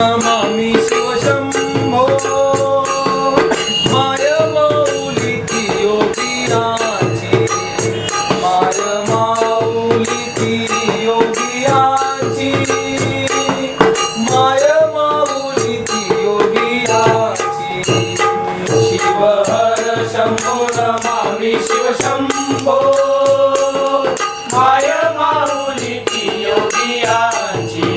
नमामि शिवशंभो माय माऊलीची योगियाची माय माऊलीची योगियाची माय माऊलीची योगियाची शिव हर शंभो नमामि शिवशंभो माय माऊलीची योगियाची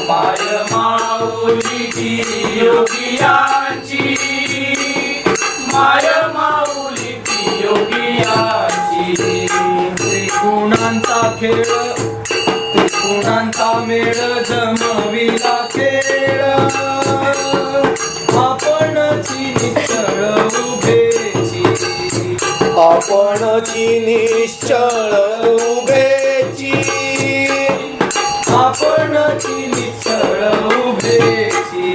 माय माऊलीची योगियाची माय माऊलीची योगियाची त्रिगुणांचा खेळ त्रिगुणांचा मेळ जमविला खेळ आपणची निश्चळ उभेची आपणची निश्चळ उभेची आपणची निश्चळ उभेची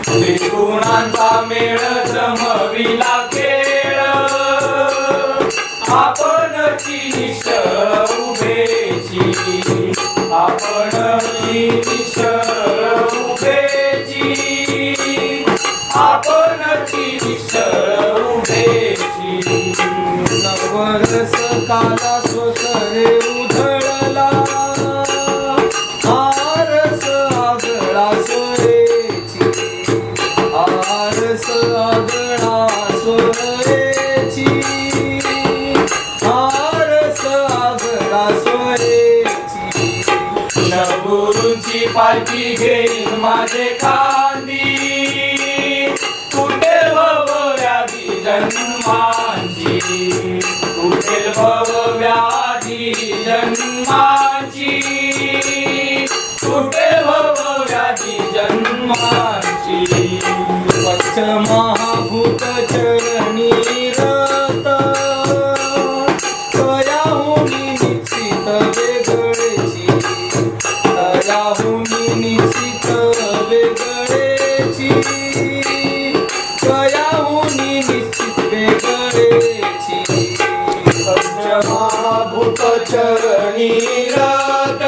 त्रिगुणांचा मेळ जमविला खेळ आपणची निश्चळ उभेची आपणची निश्चळ उभेची आपणची निश्चळ उभेची नवरस काला स्वसरे उधळला आरस आगळा सोरेची आरस आगळा सोरेची आरस आगळा सोरेची नवरूंची पालखी घेईन माझे खांदी कुठे भवव्याधी जन्माची कुठे भवव्याधी जन्माची कुठे भवव्याधी जन्माची स्वच्छ महाभूत चरणी रत तयाहुनी निश्चित वेगळेची तयाहुनी निश्चित वेगळेची तयाहुनी निश्चित वेगळेची स्वच्छ महाभूत चरणी रत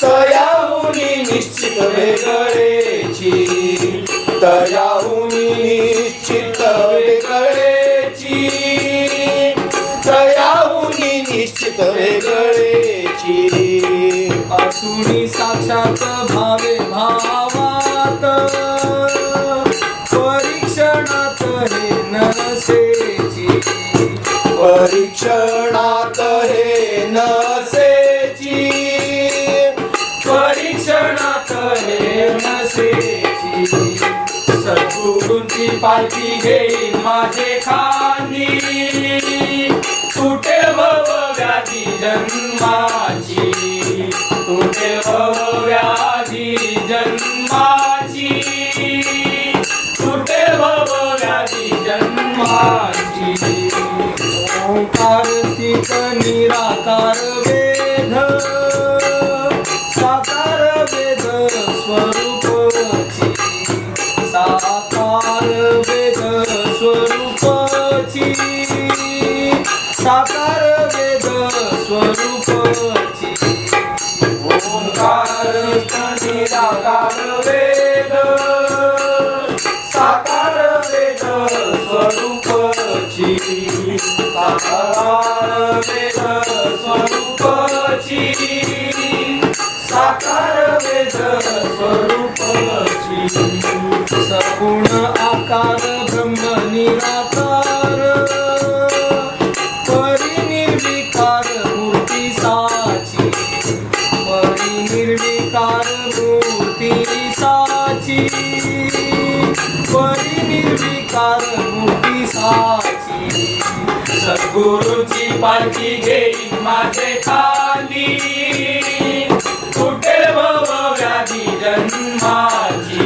तयाहुनी निश्चित वेगळेची तयाहुनी निश्चित वेगळेची तयाहुनी निश्चित वेगळेची असुनी साक्षात भावे भावात परीक्षणात हे नसेची परीक्षणात हे नसेची परीक्षणात हे नसेची सद्गुरूंची पालखी घेईन माझे खांदी तुटे भवव्याधी जन्माची तुटे भवव्याधी जन्माची तुटे भवव्याधी जन्माची ओंकार स्थित निराकार वेद साकार वेद स्वरूपची साकार वेद स्वरूपची साकार वेद स्वरूपची ओंकार निराकार वेद साकार वेद स्वरूपची साकार वेद स्वरूपची साकार वेद स्वरूपची सगुण आकार ब्रह्म निराकार परिनिर्विकार मूर्ती साची परिनिर्विकार मूर्ती साची परिनिर्विकार मूर्ती साची सद्गुरूची पालखी घेईन माझे खांदी कुठे भवव्याधी जन्माची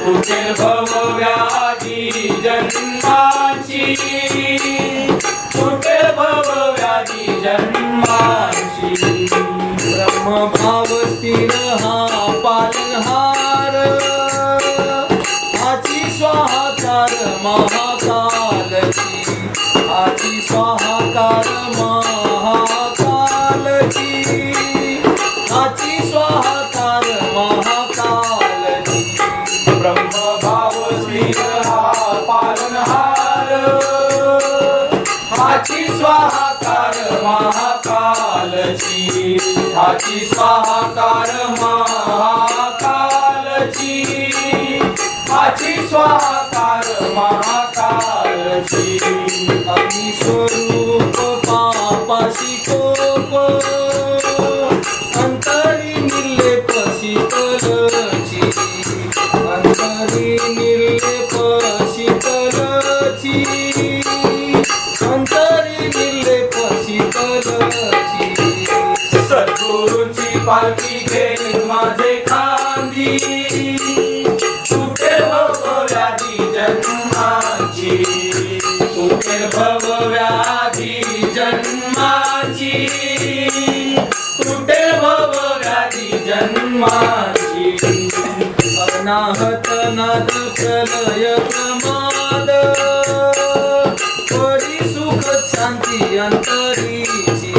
कुठे भवव्याधी जन्माची कुठे भवव्याधी जन्माची ब्रह्मभाव स्थिर हा पालनहार आची स्वाहाकार महाकालची आची स्वाहाकार महाकालची आची स्वाहाकार महा हाची स्वाहाकार महाकालची हाची स्वाहाकार महाकालची हाची स्वाहाकार महाकालची अग्निस्वरूप पापाशी कोप अंतरी निर्लेप शीतलची अंतरी निर्लेप शीतलची अंतरी निर्लेप शीतलची सद्गुरूंची पालखी घेईन माझे खांदी सुटेल भवव्याधी जन्माची सुटेल भवव्याधी जन्माची तुटेल भवव्याधी जन्माची अनाहत नाद प्रलय प्रमाद परी सुख शांती अंतरीची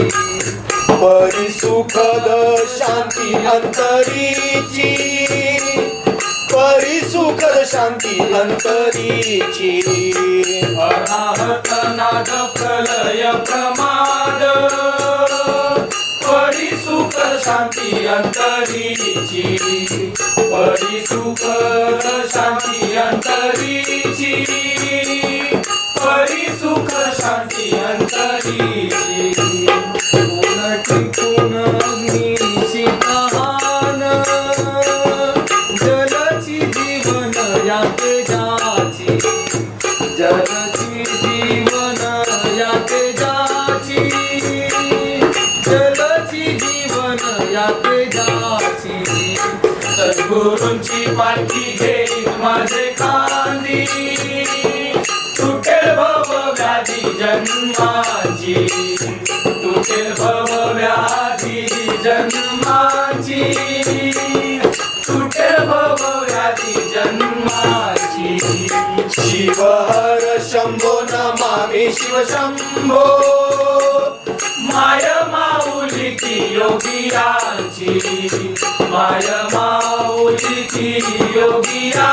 परी सुखद शांती अंतरीची परी सुखद शांती अंतरीची अनाहत नाद प्रलय प्रमाद परी सुख शांती अंतरीची परी सुख शांती अंतरीची परी सुख शांती अंतरीची कोण टिकून अग्नीशी तहान जलची जीवन यात जाची जलची जीवन यात जाची जलची जीवन यात जाची सद्गुरूंची पालखी घेईन माझे खांदी तुटेल भवव्याधी जन्माची तुटेल भवव्याधी जन्माची तुटेल भवव्याधी जन्माची शिव हर शंभो नमामि शिव शंभो माय माऊली की योगियाची माय माऊली की योगिया